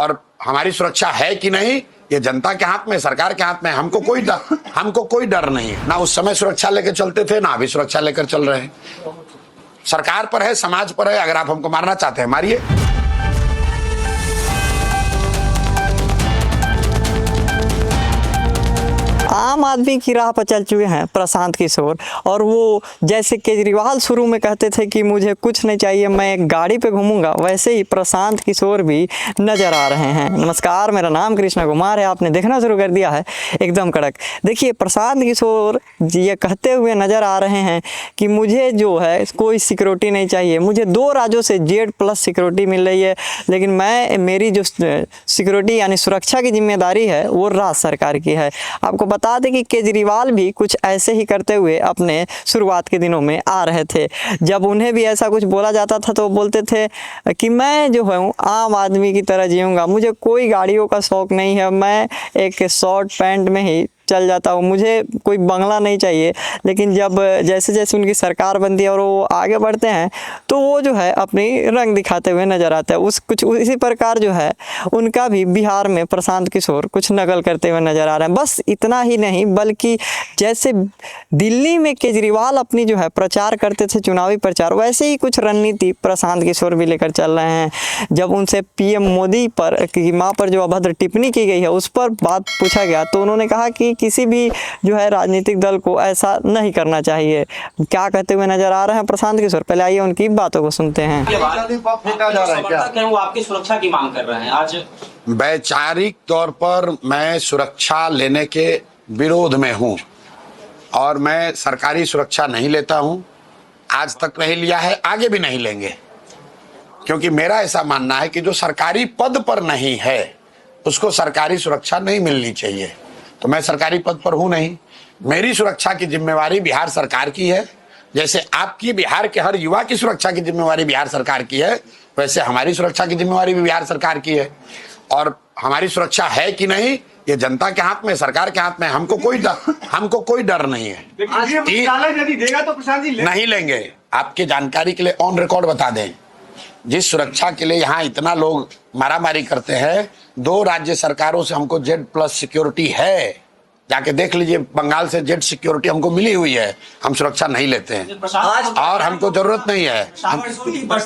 और हमारी सुरक्षा है कि नहीं ये जनता के हाथ में, सरकार के हाथ में। हमको कोई डर नहीं है। ना उस समय सुरक्षा लेकर चलते थे, ना अभी सुरक्षा लेकर चल रहे हैं। सरकार पर है, समाज पर है। अगर आप हमको मारना चाहते हैं मारिए। आम आदमी की राह पर चल चुके हैं प्रशांत किशोर। और वो जैसे केजरीवाल शुरू में कहते थे कि मुझे कुछ नहीं चाहिए, मैं एक गाड़ी पे घूमूंगा, वैसे ही प्रशांत किशोर भी नजर आ रहे हैं। नमस्कार, मेरा नाम कृष्णा कुमार है। आपने देखना शुरू कर दिया है एकदम कड़क। देखिए, प्रशांत किशोर ये कहते हुए नजर आ रहे हैं कि मुझे जो है कोई सिक्योरिटी नहीं चाहिए, मुझे 2 राज्यों से Z+ सिक्योरिटी मिल रही है, लेकिन मेरी जो सिक्योरिटी यानी सुरक्षा की जिम्मेदारी है वो राज्य सरकार की है। आपको बता दें कि केजरीवाल भी कुछ ऐसे ही करते हुए अपने शुरुआत के दिनों में आ रहे थे। जब उन्हें भी ऐसा कुछ बोला जाता था तो वो बोलते थे कि मैं जो हूँ आम आदमी की तरह जीऊँगा, मुझे कोई गाड़ियों का शौक़ नहीं है, मैं एक शॉर्ट पैंट में ही चल जाता हूँ, मुझे कोई बंगला नहीं चाहिए। लेकिन जब जैसे जैसे उनकी सरकार बनती है और वो आगे बढ़ते हैं तो वो जो है अपनी रंग दिखाते हुए नजर आता है। कुछ इसी प्रकार जो है उनका भी बिहार में प्रशांत किशोर कुछ नकल करते हुए नजर आ रहे हैं। बस इतना ही नहीं, बल्कि जैसे दिल्ली में केजरीवाल अपनी जो है प्रचार करते थे, चुनावी प्रचार, वैसे ही कुछ रणनीति प्रशांत किशोर भी लेकर चल रहे हैं। जब उनसे PM मोदी पर की मां पर जो अभद्र टिप्पणी की गई है उस पर बात पूछा गया तो उन्होंने कहा कि किसी भी जो है राजनीतिक दल को ऐसा नहीं करना चाहिए। क्या कहते हुए नजर आ रहे हैं प्रशांत किशोर, पहले आइए उनकी बातों को सुनते हैं। वो आपकी सुरक्षा की मांग कर रहे हैं आज। वैचारिक तौर पर मैं सुरक्षा लेने के विरोध में हूं और मैं सरकारी सुरक्षा नहीं लेता हूं। आज तक नहीं लिया है, आगे भी नहीं लेंगे, क्योंकि मेरा ऐसा मानना है कि जो सरकारी पद पर नहीं है उसको सरकारी सुरक्षा नहीं मिलनी चाहिए। तो मैं सरकारी पद पर हूं नहीं। मेरी सुरक्षा की जिम्मेवारी बिहार सरकार की है। जैसे आपकी बिहार के हर युवा की सुरक्षा की जिम्मेवारी बिहार सरकार की है, वैसे हमारी सुरक्षा की जिम्मेवारी भी बिहार सरकार की है। और हमारी सुरक्षा है कि नहीं ये जनता के हाथ में, सरकार के हाथ में। हमको कोई डर नहीं है। यदि देगा तो प्रशांत जी नहीं लेंगे। आपकी जानकारी के लिए ऑन रिकॉर्ड बता दें, जिस सुरक्षा के लिए यहाँ इतना लोग मारामारी करते हैं, 2 राज्य सरकारों से हमको Z+ सिक्योरिटी है। जाके देख लीजिए, बंगाल से Z सिक्योरिटी हमको मिली हुई है। हम सुरक्षा नहीं लेते हैं और हमको जरूरत नहीं है।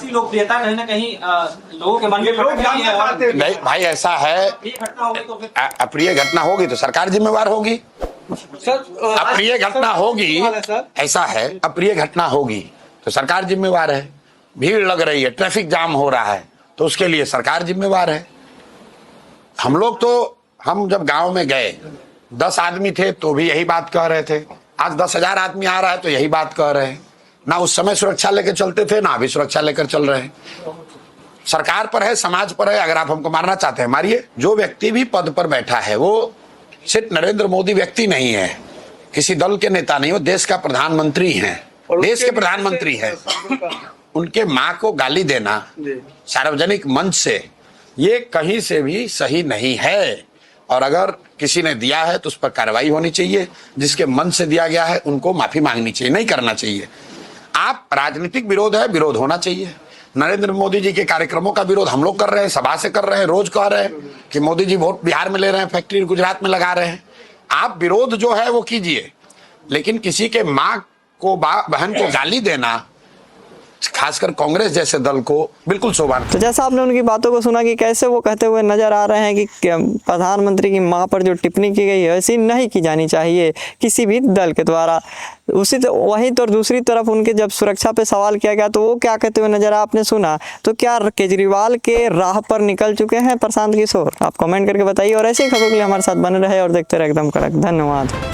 लोकप्रियता कहीं ना कहीं लोगों के मन में नहीं भाई, ऐसा है, अप्रिय घटना होगी तो सरकार जिम्मेवार होगी। अप्रिय घटना होगी, ऐसा है, अप्रिय घटना होगी तो सरकार जिम्मेवार है। भीड़ लग रही है, ट्रैफिक जाम हो रहा है तो उसके लिए सरकार जिम्मेवार है। हम जब गांव में गए 10 आदमी थे तो भी यही बात कह रहे थे। आज 10,000 आदमी आ रहा है तो यही बात कह रहे हैं। ना उस समय सुरक्षा लेकर चलते थे, ना अभी सुरक्षा लेकर चल रहे हैं। सरकार पर है, समाज पर है। अगर आप हमको मारना चाहते हैं मारिए। जो व्यक्ति भी पद पर बैठा है वो सिर्फ नरेंद्र मोदी व्यक्ति नहीं है, किसी दल के नेता नहीं, वो देश का प्रधानमंत्री है, देश के प्रधानमंत्री है। उनके माँ को गाली देना सार्वजनिक मंच से, ये कहीं से भी सही नहीं है। और अगर किसी ने दिया है तो उस पर कार्रवाई होनी चाहिए। जिसके मन से दिया गया है उनको माफी मांगनी चाहिए, नहीं करना चाहिए। आप राजनीतिक विरोध है, विरोध होना चाहिए। नरेंद्र मोदी जी के कार्यक्रमों का विरोध हम लोग कर रहे हैं, सभा से कर रहे हैं, रोज कह रहे हैं कि मोदी जी वोट बिहार में ले रहे हैं, फैक्ट्री गुजरात में लगा रहे हैं। आप विरोध जो है वो कीजिए, लेकिन किसी के माँ को, बहन को गाली देना, खासकर कांग्रेस जैसे दल को, बिल्कुल शोभा नहीं। तो जैसा आपने उनकी बातों को सुना कि कैसे वो कहते हुए नजर आ रहे हैं कि प्रधानमंत्री की मां पर जो टिप्पणी की गई है ऐसी नहीं की जानी चाहिए किसी भी दल के द्वारा। वहीं तो दूसरी तरफ उनके जब सुरक्षा पे सवाल किया गया तो वो क्या कहते हुए नजर आपने सुना। तो क्या केजरीवाल के राह पर निकल चुके हैं प्रशांत किशोर? आप कमेंट करके बताइए और ऐसी खबरों के लिए हमारे साथ बने रहे और देखते रहे एकदम कड़क। धन्यवाद।